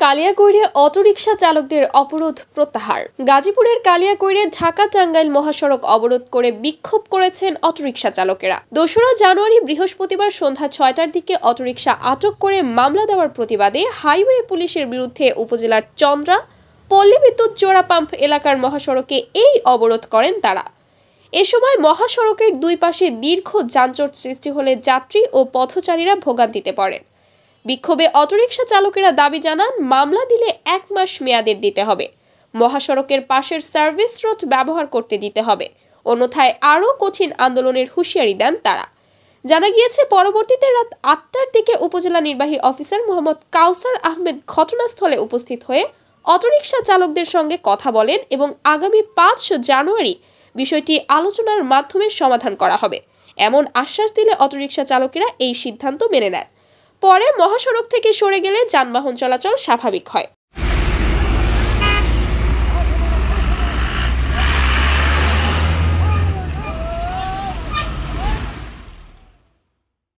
কালিয়াকৈরে autorickshaw চালকদের অবরোধ প্রত্যাহার। গাজীপুরের কালিয়াকৈরে ঢাকা টাঙ্গাইল মহাসড়ক অবরোধ করে বিক্ষোভ করেছেন অটোরিকশা চালকেরা। ২রা জানুয়ারি বৃহস্পতিবার সন্ধ্যা ৬টার দিকে অটোরিকশা আটক করে মামলা দেওয়ার প্রতিবাদে হাইওয়ে পুলিশের বিরুদ্ধে উপজেলার চন্দ্রা পল্লী বিদ্যুৎ জোড়া পাম্প এলাকার মহাসড়কে এই অবরোধ করেন তারা। এ সময় মহাসড়কের দুই পাশে দীর্ঘ যানজট সৃষ্টি হলে যাত্রী ও পথচারীরা ভোগান্তিতে পড়েন। বিক্ষোভে অটোরিকশা চালকেরা দাবি জানান, মামলা দিলে ১ মাস মেয়াদের দিতে হবে, মহাসড়কের পাশের সার্ভিস রোড ব্যবহার করতে দিতে হবে, অন্যথায় আরও কঠিন আন্দোলনের হুঁশিয়ারি দেন তারা। জানা গিয়েছে, পরবর্তীতে রাত ৮টার দিকে উপজেলা নির্বাহী অফিসার মোহাম্মদ কাউসার আহমেদ ঘটনাস্থলে উপস্থিত হয়ে অটোরিকশা চালকদের সঙ্গে কথা বলেন এবং আগামী ৫ জানুয়ারি বিষয়টি আলোচনার মাধ্যমে সমাধান করা হবে এমন আশ্বাস দিলে অটোরিকশা চালকেরা এই সিদ্ধান্ত মেনে নেন। পরে মহাসড়ক থেকে সরে গেলে যানবাহন চলাচল স্বাভাবিক হয়।